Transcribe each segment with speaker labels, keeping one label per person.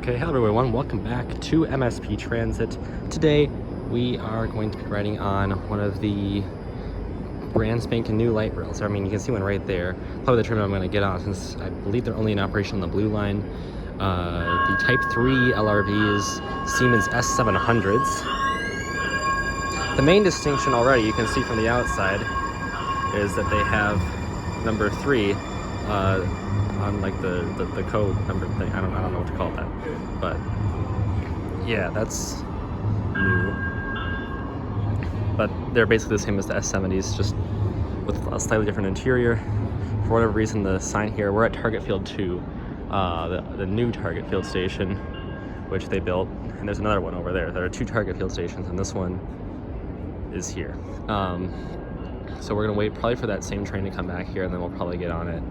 Speaker 1: Okay, hello everyone, welcome back to MSP Transit. Today we are going to be riding on one of the brand spanking new light rails. I mean, you can see one right there. Probably the trim I'm going to get on since I believe they're only in operation on the blue line. The Type 3 LRVs, Siemens S700s. The main distinction already, you can see from the outside, is that they have number 3 on like the code number thing. I don't know what to call that, but yeah, that's new. But they're basically the same as the S70s, just with a slightly different interior. For whatever reason, the sign here, we're at Target Field 2, the new Target Field station, which they built, and there's another one over there. There are 2 Target Field stations, and this one is here. So we're gonna wait probably for that same train to come back here, and then we'll probably get on it.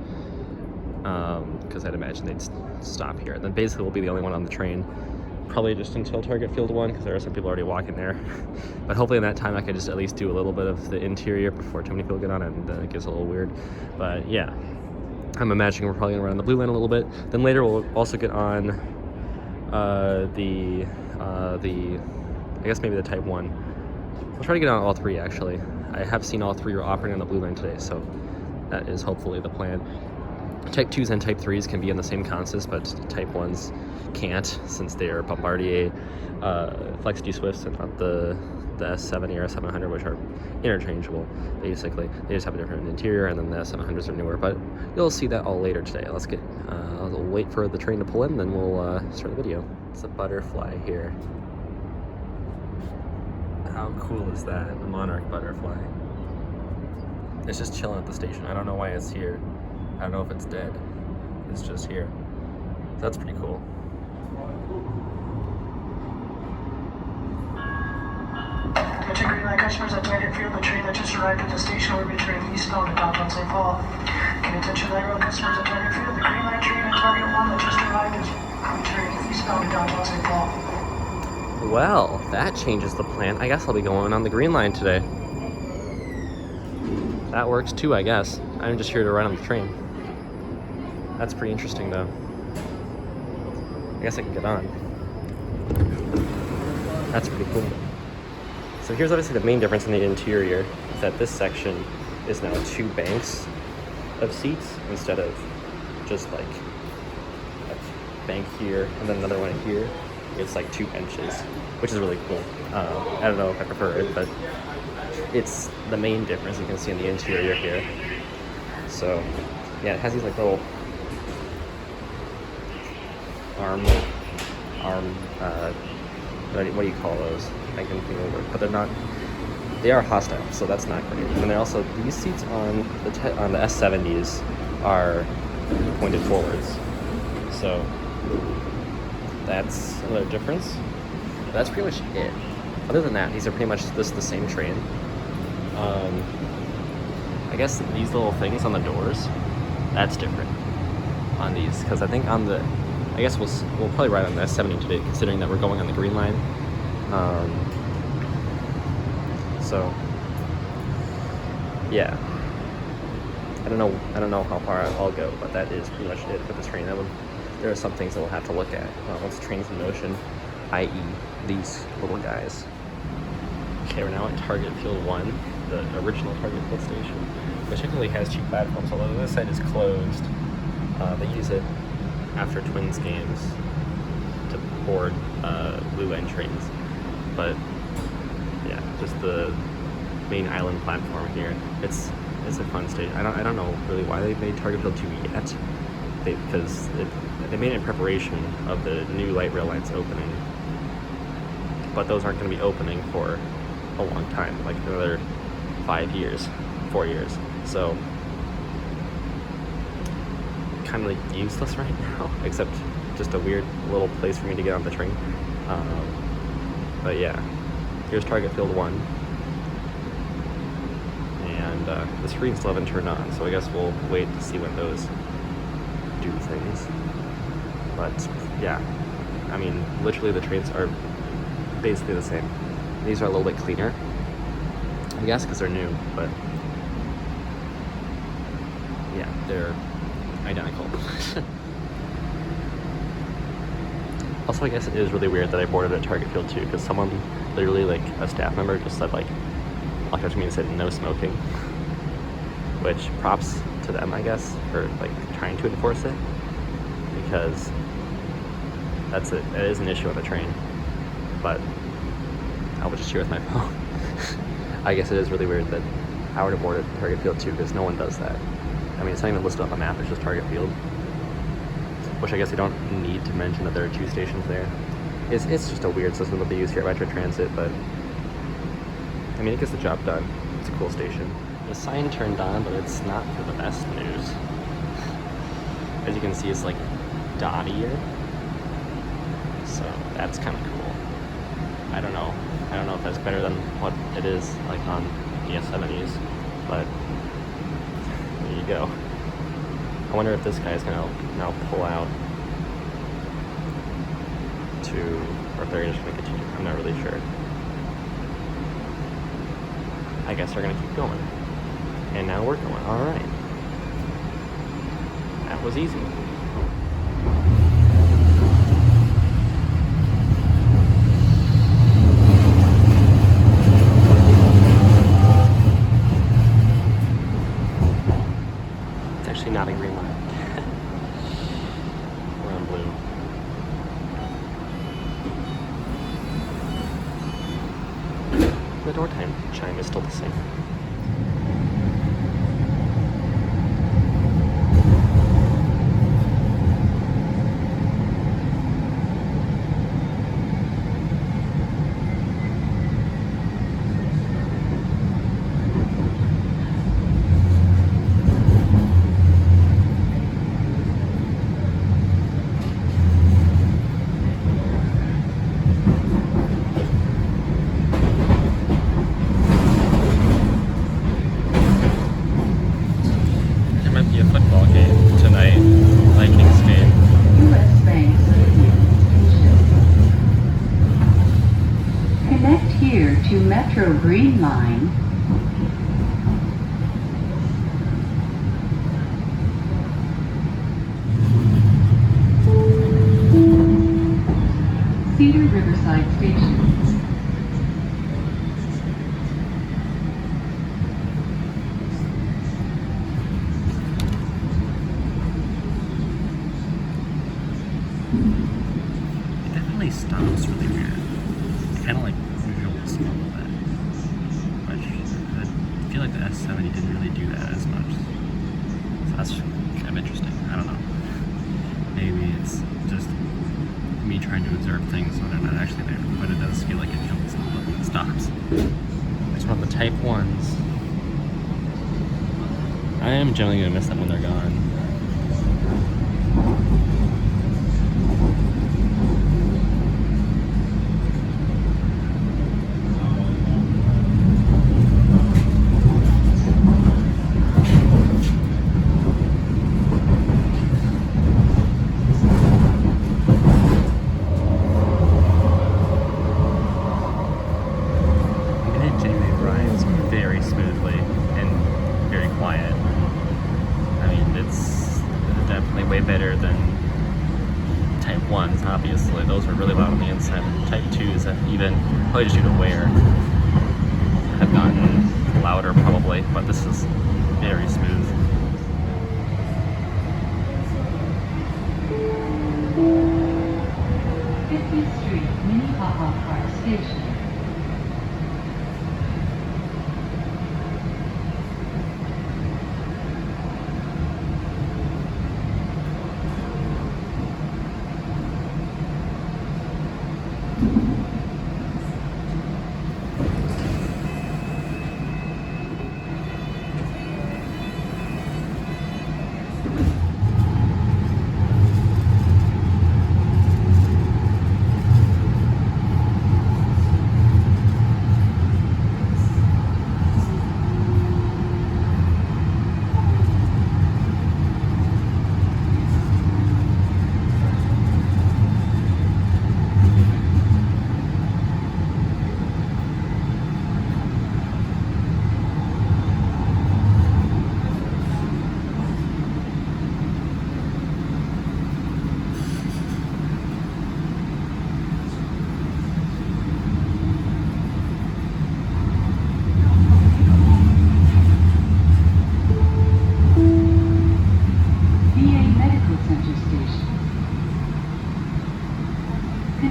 Speaker 1: Because I'd imagine they'd stop here. And then basically we'll be the only one on the train, probably just until Target Field 1, because there are some people already walking there. But hopefully in that time I could just at least do a little bit of the interior before too many people get on it, and then it gets a little weird. But yeah, I'm imagining we're probably gonna run on the blue line a little bit. Then later we'll also get on the I guess maybe the Type 1. We'll try to get on all 3 actually. I have seen all 3 are operating on the blue line today, so that is hopefully the plan. Type 2s and Type 3s can be in the same consist, but Type 1s can't, since they are Bombardier Flex D-Swifts and not the S70 or S700, which are interchangeable, basically. They just have a different interior, and then the S700s are newer, but you'll see that all later today. Let's get, we'll wait for the train to pull in, then we'll start the video. It's a butterfly here. How cool is that? The monarch butterfly. It's just chilling at the station. I don't know why it's here. I don't know if it's dead. It's just here. So that's pretty cool.
Speaker 2: Attention Green Line customers at Target Field, the train that just arrived at the station will be returning eastbound to downtown St. Paul. And attention Light Rail customers at Target Field, the Green Line train at Target 1 that just arrived is returning eastbound to downtown St. Paul.
Speaker 1: Well, that changes the plan. I guess I'll be going on the Green Line today. That works too, I guess. I'm just here to ride on the train. That's pretty interesting, though. I guess I can get on. That's pretty cool. So here's obviously the main difference in the interior, is that this section is now 2 banks of seats instead of just like a bank here and then another one here. It's like 2 benches, which is really cool. I don't know if I prefer it, but it's the main difference you can see in the interior here. So yeah, it has these like little arm what do you call those? I can think of the word, but they're not, they are hostile, so that's not great. And they're also, these seats on the S70s are pointed forwards, so that's another difference. But that's pretty much it. Other than that, these are pretty much the same train. I guess these little things on the doors, that's different on these, because I think on the, I guess we'll probably ride on the S70 today, considering that we're going on the Green Line. So yeah, I don't know how far I'll go, but that is pretty much it for this train. There are some things that we'll have to look at once the train's in motion, i.e. these little guys. Okay, we're now at Target Field 1, the original Target Field station, which technically has 2 platforms, although this side is closed. They use it after Twins games to board blue line trains. But yeah, just the main island platform here. It's a fun station. I don't know really why they made Target Field 2 yet. Because they made it in preparation of the new light rail lines opening. But those aren't going to be opening for a long time, like another 5 years, 4 years. So kind of like useless right now, except just a weird little place for me to get on the train. But yeah, here's Target Field 1. And the screen still haven't turned on, so I guess we'll wait to see when those do things. But yeah, I mean, literally the trains are basically the same. These are a little bit cleaner, I guess, because they're new, but yeah, they're identical. Also, I guess it is really weird that I boarded at Target Field too, because someone, literally like a staff member, just said like, walked up to me and said no smoking. Which, props to them, I guess, for like trying to enforce it, because that's it. It is an issue on the train, but I will just here with my phone. I guess it is really weird that I would have boarded Target Field too, because no one does that. I mean, it's not even listed on the map, it's just Target Field. Which I guess you don't need to mention that there are 2 stations there. It's just a weird system that they use here at Metro Transit, but I mean, it gets the job done. It's a cool station. The sign turned on, but it's not for the best news. As you can see, it's like dottier. So that's kind of cool. I don't know if that's better than what it is like on the S700s, but there you go. I wonder if this guy's gonna now pull out or if they're just gonna continue. I'm not really sure. I guess they're gonna keep going. And now we're going. All right. That was easy. It's actually not a green light. We're on blue. The door chime is still the same. Football game tonight, Vikings game.
Speaker 3: US Bank Connect here to Metro Green Line. Cedar Riverside Station.
Speaker 1: It definitely stops really weird. Kind of like visual slow a bit. Which I feel like the S70 didn't really do that as much. So that's kind of interesting. I don't know. Maybe it's just me trying to observe things when they're not actually there. But it does feel like it jumps and it stops. It's one of the Type 1s. I am generally going to miss them when they're gone. Very smoothly and very quiet. I mean, it's definitely way better than Type 1s, obviously. Those were really loud on the inside. Type 2s, even, probably just due to wear, have gotten louder probably, but this is very smooth.
Speaker 3: Street, Mini Pop-Up Car Station.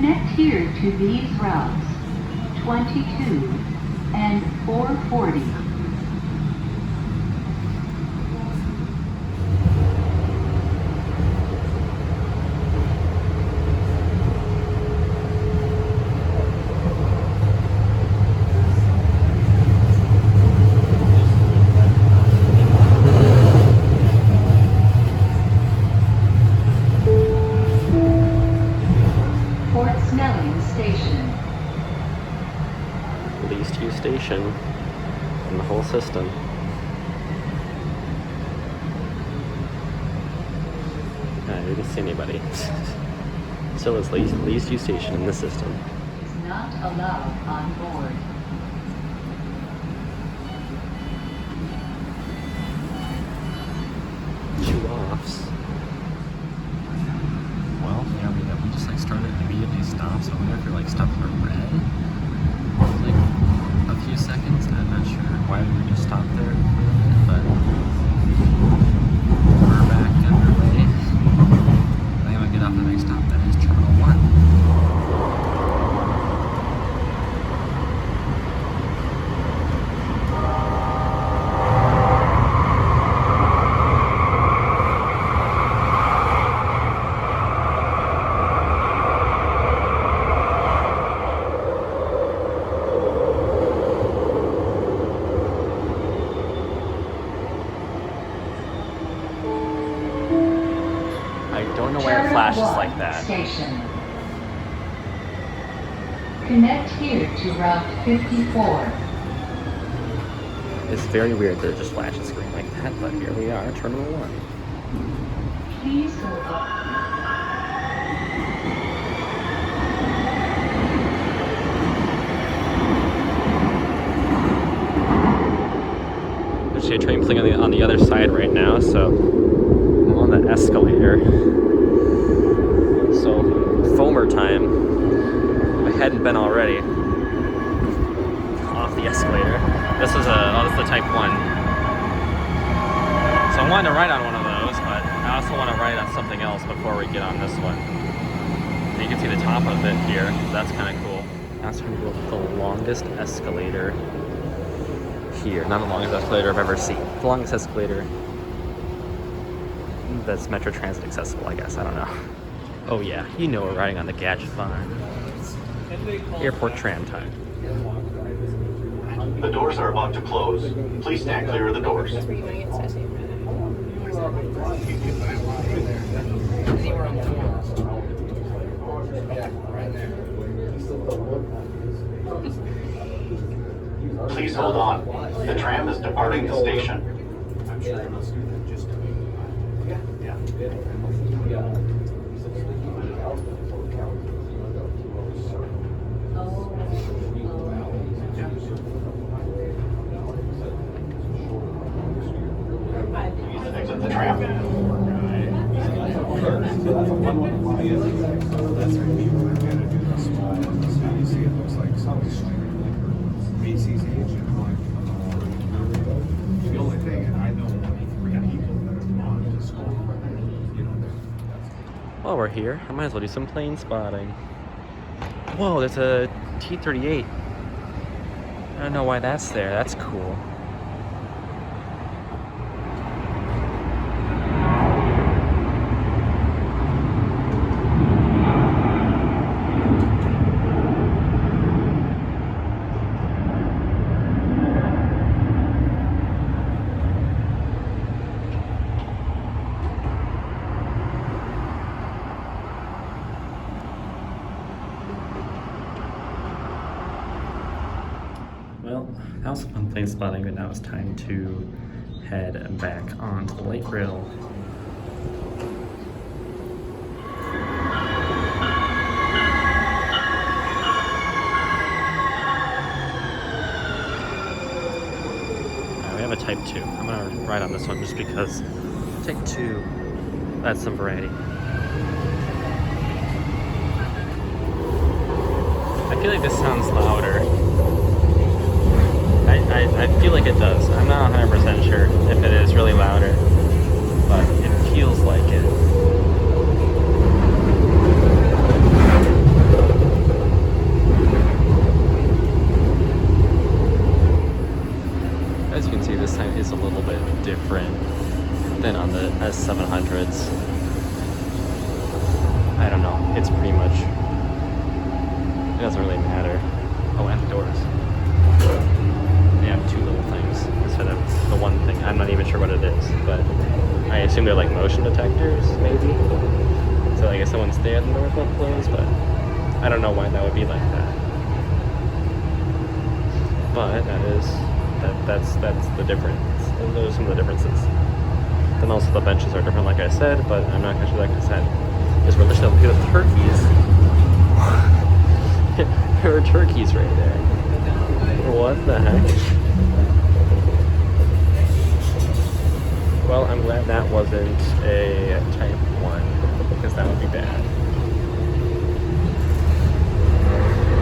Speaker 3: Connect here to these routes 22 and 440.
Speaker 1: Least used station in the whole system. I didn't see anybody. Still is least used station in the system.
Speaker 3: Is not allowed on board.
Speaker 1: Two offs. Well, yeah, we just like started immediately stopped, so I wonder if you're like stopped for red. Like a few seconds. I'm not sure why we were just stopped there, but we're back underway. I think I'm gonna get off the next stop. That is Terminal 1. I don't know why it flashes like that.
Speaker 3: Station. Connect here to Route 54.
Speaker 1: It's very weird that it just flashes green like that, but here we are, Terminal 1.
Speaker 3: Please hold up.
Speaker 1: There's a train pulling on the other side right now, so I'm on the escalator. So, foamer time. If I hadn't been already off the escalator. This is the Type 1. So I wanted to ride on one of those, but I also want to ride on something else before we get on this one. And you can see the top of it here. That's kind of cool. Now it's going to go with the longest escalator here. Not the longest escalator I've ever seen. The longest escalator that's Metro Transit accessible, I guess. I don't know. Oh yeah, you know we're riding on the Gadget Farm. Airport tram time.
Speaker 4: The doors are about to close. Please stand clear of the doors. Please hold on. The tram is departing the station. Exit the tram.
Speaker 1: While we're here, I might as well do some plane spotting. Whoa, there's a T-38. I don't know why that's there. That's cool. Well, that was fun plane spotting, but now it's time to head back onto the light rail. Alright, we have a Type 2. I'm gonna ride on this one just because Type 2 adds some variety. I feel like this sounds louder. I feel like it does. I'm not 100% sure if it is really louder, but it feels like it. I don't know. It's pretty much, it doesn't really matter. Oh, and the doors. They have two little things instead of the one thing. I'm not even sure what it is, but I assume they're like motion detectors, maybe. So like if someone's there, the door will close, but I don't know why that would be like that. But that's the difference. Those are some of the differences. Then also the benches are different, like I said, but I'm not gonna show that because that is religious. Look at the turkeys. There are turkeys right there. What the heck? Well, I'm glad that wasn't a Type 1, because that would be bad.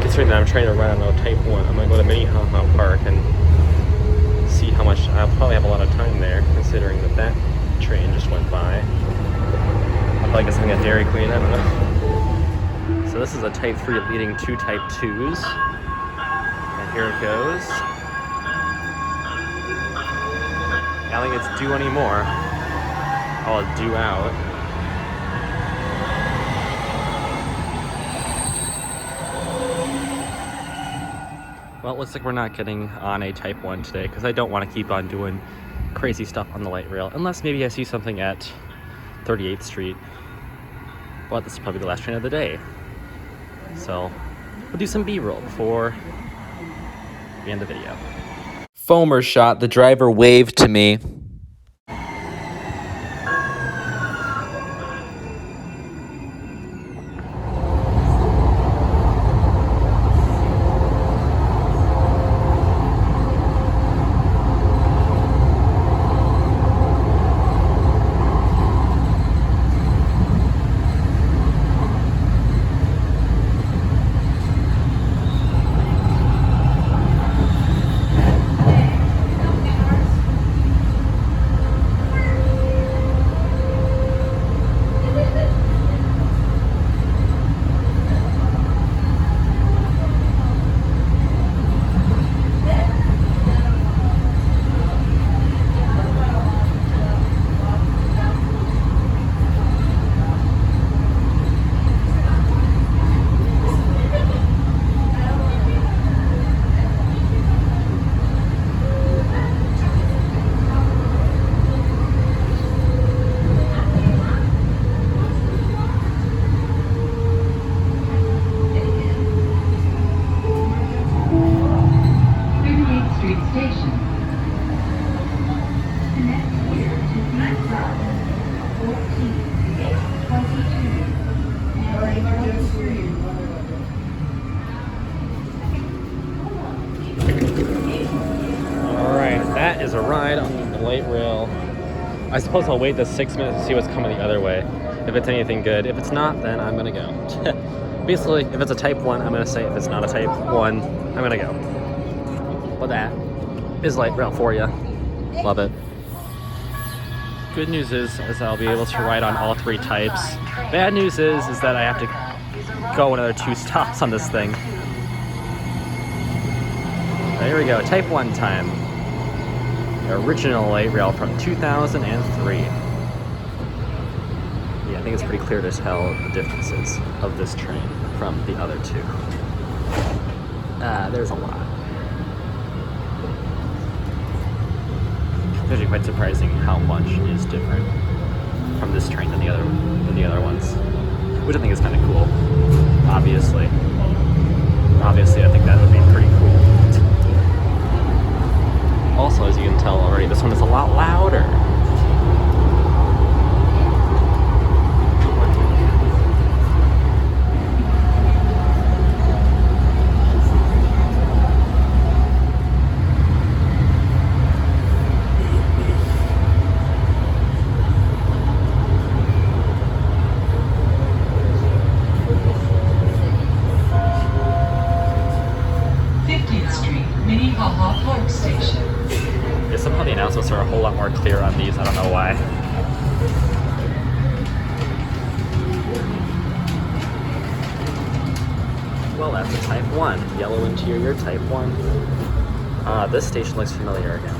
Speaker 1: Considering that I'm trying to ride on a Type 1, I'm going to go to Minnehaha Park and see how much. I'll probably have a lot of time there, considering that train just went by. I'll probably get something at Dairy Queen, I don't know. So this is a Type 3 leading two Type 2s. And here it goes. I don't think it's due anymore. Oh, it's due out. Well, it looks like we're not getting on a Type 1 today because I don't want to keep on doing crazy stuff on the light rail. Unless maybe I see something at 38th Street. But this is probably the last train of the day. So we'll do some B-roll before we end the video.
Speaker 5: Foamer shot, the driver waved to me.
Speaker 1: That is a ride on the light rail. I suppose I'll wait the 6 minutes to see what's coming the other way. If it's anything good. If it's not, then I'm gonna go. Basically, if it's a Type 1, I'm gonna say. If it's not a Type 1, I'm gonna go. But that is light rail for you. Love it. Good news is I'll be able to ride on all three types. Bad news is that I have to go another 2 stops on this thing. There we go, Type 1 time. The original light rail from 2003. Yeah, I think it's pretty clear to tell the differences of this train from the other two. There's a lot. It's actually quite surprising how much is different from this train than the other ones, which I think is kind of cool. Obviously, I think that would be pretty cool. Also, as you can tell already, this one is a lot louder.
Speaker 3: Minnehaha Park Station.
Speaker 1: Yeah, somehow the announcements are a whole lot more clear on these. I don't know why. Well, that's a Type 1. Yellow interior, Type 1. This station looks familiar again.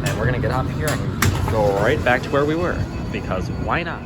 Speaker 1: And we're gonna get off here and go right back to where we were. Because why not?